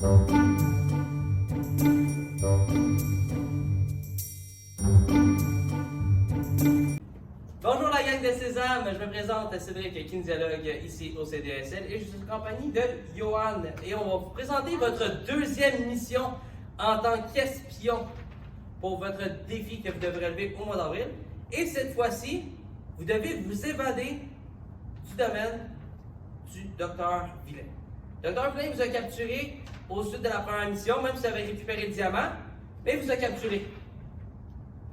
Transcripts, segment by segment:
Bonjour la gang de Sésame, je me présente Cédric, kinésiologue ici au CDSL et je suis en compagnie de Johan et on va vous présenter votre deuxième mission en tant qu'espion pour votre défi que vous devrez relever au mois d'avril. Et cette fois-ci, vous devez vous évader du domaine du Dr Villain. Dr Villain vous a capturé au sud de la première mission, même si vous avez récupéré le diamant, mais il vous a capturé.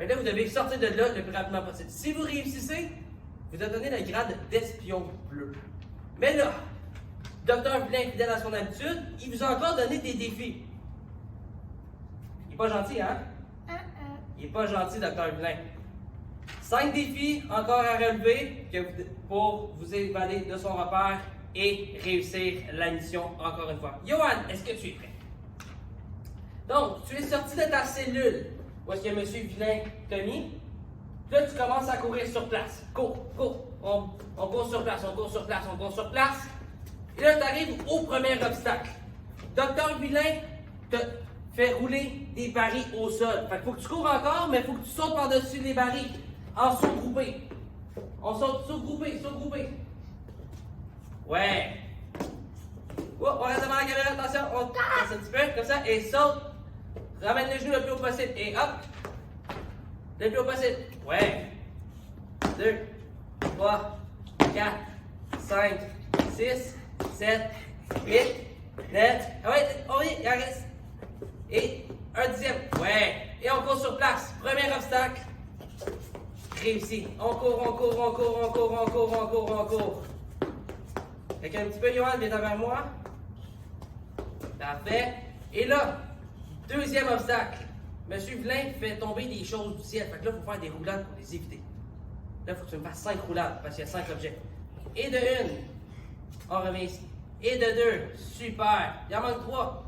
Et là, vous devez sortir de là le plus rapidement possible. Si vous réussissez, vous êtes donné le grade d'espion bleu. Mais là, Dr Villain, fidèle à son habitude, il vous a encore donné des défis. Il n'est pas gentil, hein? Il n'est pas gentil, Dr Villain. 5 défis encore à relever pour vous évader de son repère et réussir la mission encore une fois. Johan, est-ce que tu es prêt? Donc, tu es sorti de ta cellule. Où est-ce que M. Villain t'a mis? Là, tu commences à courir sur place. Cours. On court sur place, on court sur place. Et là, tu arrives au premier obstacle. Dr Villain te fait rouler des barils au sol. Fait qu'il faut que tu cours encore, mais il faut que tu sautes par-dessus les barils en saut groupé. On saute, saut groupé. Ouais. Oh, on reste devant la caméra, attention. On passe un petit peu, comme ça, et saute. Ramène les genoux le plus haut possible. Et hop! Le plus haut possible. Ouais. 2, 3, 4, 5, 6, 7, 8, 9. Ah ouais, il en reste. Et un dixième. Ouais. Et on court sur place. Premier obstacle. Réussi. On court. Fait qu'un petit peu, Johan, viens vers moi. Parfait. Et là, deuxième obstacle. Monsieur Villain fait tomber des choses du ciel. Fait que là, il faut faire des roulades pour les éviter. Là, il faut que tu me fasses 5 roulades parce qu'il y a 5 objets. Et de 1, on revient ici. Et de 2, super. Il en manque 3.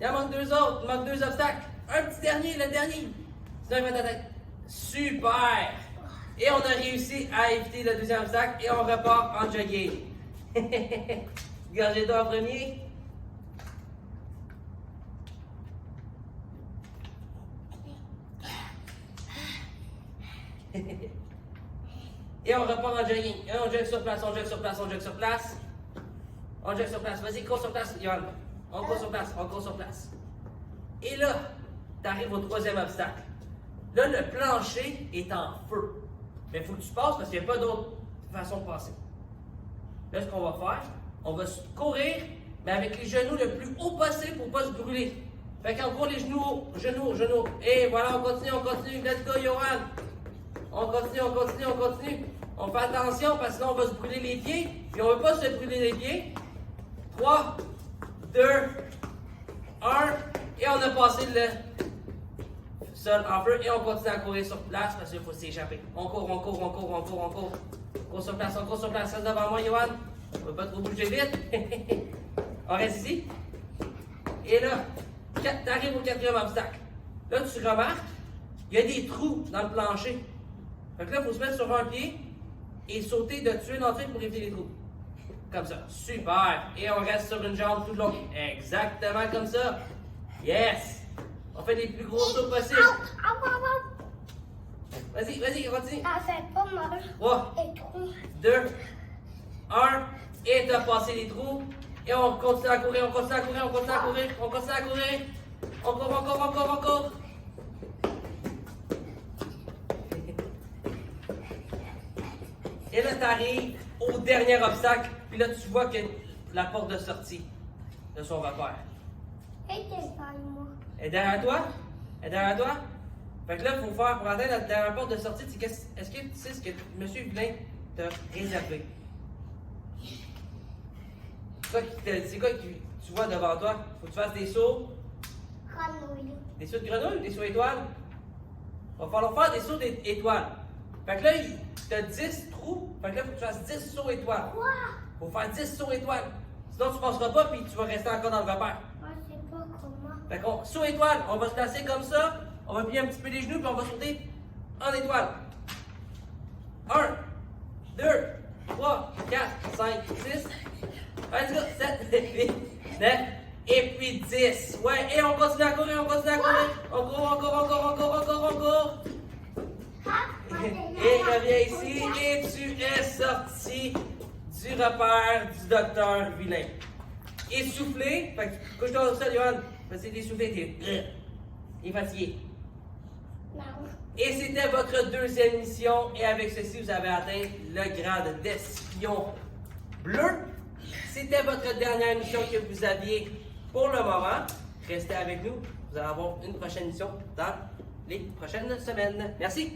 Il en manque 2 autres. Il manque 2 obstacles. Un petit dernier, le dernier. Sinon, il va ta tête. Super. Et on a réussi à éviter le deuxième obstacle et on repart en jogging. Gorgée d'eau en premier. Et on repart en jogging. Et on jogue sur place. Vas-y, cours sur place, Johan. On court sur place. Et là, tu arrives au troisième obstacle. Là, le plancher est en feu. Mais il faut que tu passes parce qu'il n'y a pas d'autre façon de passer. Là, ce qu'on va faire, on va courir, mais avec les genoux le plus haut possible pour ne pas se brûler. Fait qu'on court les genoux. Et voilà, on continue. Let's go, Johan. On continue. On fait attention parce que sinon on va se brûler les pieds. Puis on ne veut pas se brûler les pieds. 3, 2, 1. Et on a passé le sol en feu. Et on continue à courir sur place parce qu'il faut s'échapper. On court. Cours sur place. Reste devant moi, Johan. On ne veut pas trop bouger vite. On reste ici. Et là, tu arrives au quatrième obstacle. Là, tu remarques, il y a des trous dans le plancher. Fait que là, il faut se mettre sur un pied et sauter de tuer une entrée pour éviter les trous. Comme ça. Super. Et on reste sur une jambe tout le long. Exactement comme ça. Yes. On fait les plus gros sauts possibles. Vas-y, continue. Ça fait pas mal. 3, Et trous. 2, 1. Et tu as passé les trous. Et on continue à courir. On court. Et là, tu arrives au dernier obstacle. Puis là, tu vois que la porte de sortie de son repère. Et moi. Elle est derrière toi? Fait que là, il faut faire pour atteindre la dernière porte de sortie. Est-ce que tu sais ce que M. Villain t'a réservé? C'est quoi que tu vois devant toi? Faut que tu fasses des sauts. Grenouille. Des sauts de grenouille? Des sauts étoiles? Va falloir faire des sauts d'étoiles. Fait que là, tu as 10 trous. Fait que là, il faut que tu fasses 10 sauts étoiles. Quoi? Faut faire 10 sauts étoiles. Sinon, tu ne passeras pas puis tu vas rester encore dans le repère. Moi, je sais pas comment. Fait qu'on, saut étoile, on va se placer comme ça. On va plier un petit peu les genoux puis on va sauter en étoile. 1, 2, 3, 4, 5, 6. 1, 2, 7, 8, 9, et puis 10. Ouais, et on continue à courir, on continue à courir. On court, on court, on court, on court, on court, on court. Et reviens ici, et tu es sorti du repère du docteur Vilain. Essoufflé, fait que couche-toi au sol, Johan. Vas-y, t'essoufflé, t'es fatigué. Non. Et c'était votre deuxième mission, et avec ceci, vous avez atteint le grade d'espion bleu. C'était votre dernière mission que vous aviez pour le moment. Restez avec nous, vous allez avoir une prochaine mission dans les prochaines semaines. Merci!